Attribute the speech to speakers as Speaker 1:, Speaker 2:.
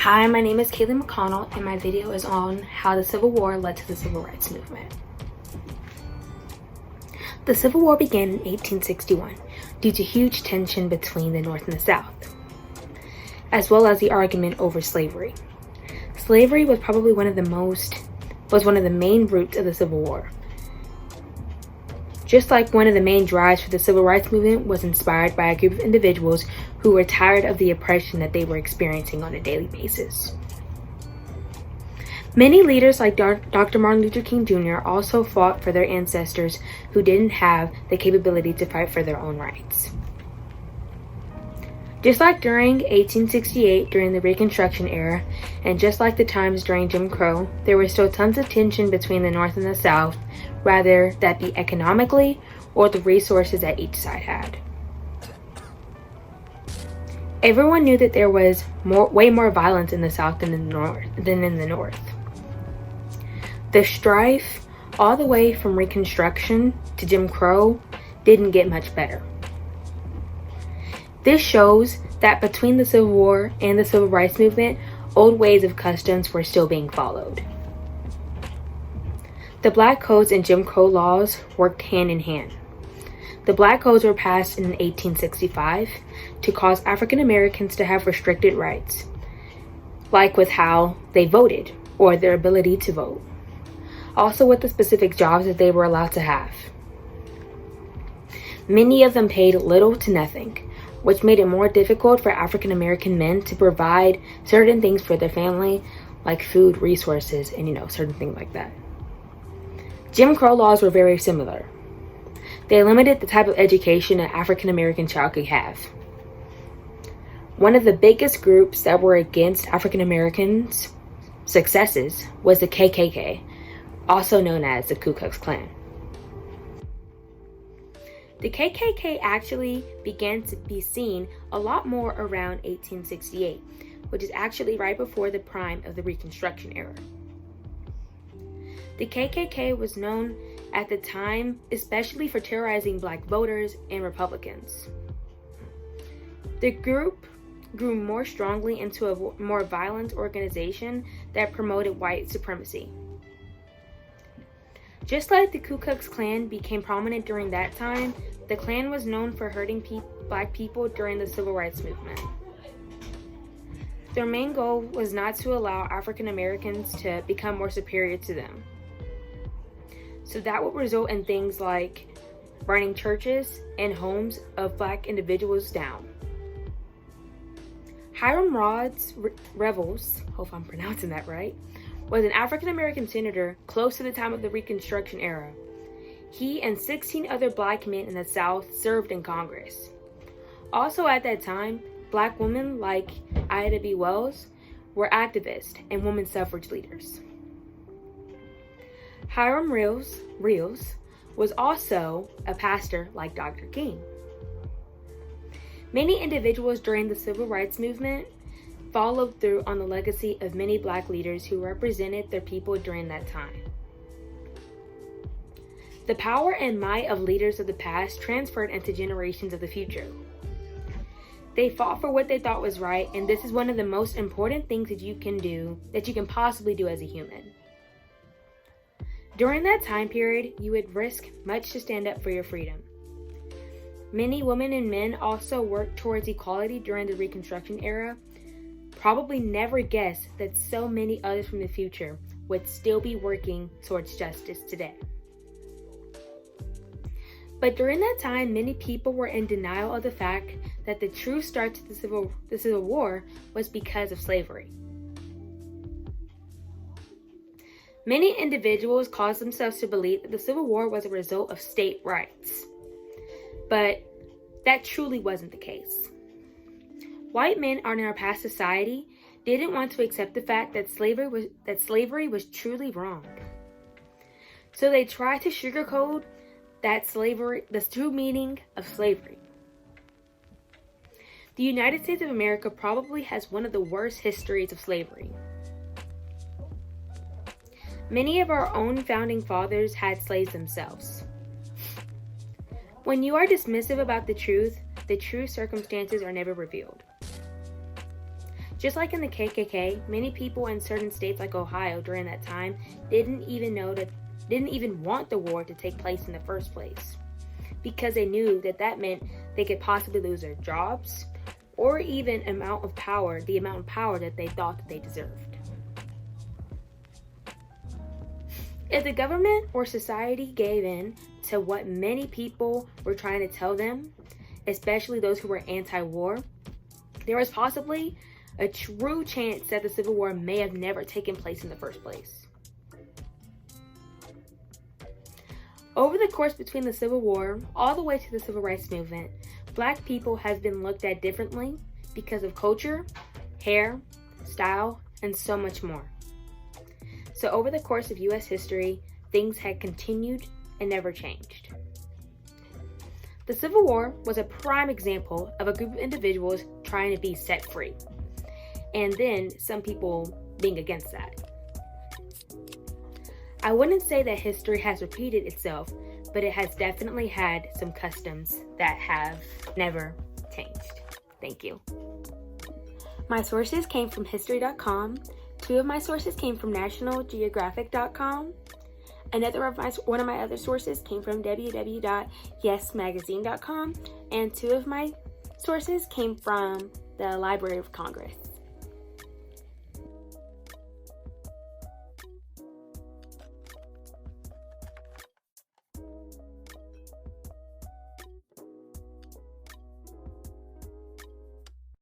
Speaker 1: Hi, my name is Kaylee McConnell, and my video is on how the Civil War led to the Civil Rights Movement. The Civil War began in 1861 due to huge tension between the North and the South, as well as the argument over slavery. Slavery was probably one of the main roots of the Civil War. Just like one of the main drives for the Civil Rights Movement was inspired by a group of individuals who were tired of the oppression that they were experiencing on a daily basis. Many leaders like Dr. Martin Luther King Jr. also fought for their ancestors who didn't have the capability to fight for their own rights. Just like during 1868, during the Reconstruction era, and just like the times during Jim Crow, there was still tons of tension between the North and the South, whether that be economically or the resources that each side had. Everyone knew that there was way more violence in the South than in the North. The strife, all the way from Reconstruction to Jim Crow, didn't get much better. This shows that between the Civil War and the Civil Rights Movement, old ways of customs were still being followed. The Black Codes and Jim Crow laws worked hand in hand. The Black Codes were passed in 1865 to cause African Americans to have restricted rights, like with how they voted or their ability to vote. Also with the specific jobs that they were allowed to have. Many of them paid little to nothing, which made it more difficult for African American men to provide certain things for their family, like food, resources, and certain things like that. Jim Crow laws were very similar. They limited the type of education an African American child could have. One of the biggest groups that were against African Americans' successes was the KKK, also known as the Ku Klux Klan. The KKK actually began to be seen a lot more around 1868, which is actually right before the prime of the Reconstruction era. The KKK was known at the time especially for terrorizing Black voters and Republicans. The group grew more strongly into a more violent organization that promoted white supremacy. Just like the Ku Klux Klan became prominent during that time, the Klan was known for hurting Black people during the Civil Rights Movement. Their main goal was not to allow African Americans to become more superior to them. So that would result in things like burning churches and homes of Black individuals down. Hiram Revels, hope I'm pronouncing that right, was an African American senator close to the time of the Reconstruction era. He and 16 other Black men in the South served in Congress. Also at that time, Black women like Ida B. Wells were activists and women suffrage leaders. Hiram Reels was also a pastor like Dr. King. Many individuals during the Civil Rights Movement followed through on the legacy of many Black leaders who represented their people during that time. The power and might of leaders of the past transferred into generations of the future. They fought for what they thought was right, and this is one of the most important things that you can possibly do as a human. During that time period, you would risk much to stand up for your freedom. Many women and men also worked towards equality during the Reconstruction era. Probably never guessed that so many others from the future would still be working towards justice today. But during that time, many people were in denial of the fact that the true start to the Civil War was because of slavery. Many individuals caused themselves to believe that the Civil War was a result of state rights. But that truly wasn't the case. White men in our past society didn't want to accept the fact that slavery was truly wrong. So they tried to sugarcoat the true meaning of slavery. The United States of America probably has one of the worst histories of slavery. Many of our own founding fathers had slaves themselves. When you are dismissive about the true circumstances are never revealed. Just like in the KKK, many people in certain states like Ohio during that time didn't even want the war to take place in the first place, because they knew that that meant they could possibly lose their jobs or even the amount of power that they thought that they deserved. If the government or society gave in to what many people were trying to tell them, especially those who were anti-war, there was possibly a true chance that the Civil War may have never taken place in the first place. Over the course between the Civil War all the way to the Civil Rights Movement, Black people have been looked at differently because of culture, hair, style, and so much more. So over the course of US history, things had continued and never changed. The Civil War was a prime example of a group of individuals trying to be set free, and then some people being against that. I wouldn't say that history has repeated itself, but it has definitely had some customs that have never changed. Thank you. My sources came from history.com. 2 of my sources came from nationalgeographic.com. One of my other sources came from www.yesmagazine.com. And 2 of my sources came from the Library of Congress.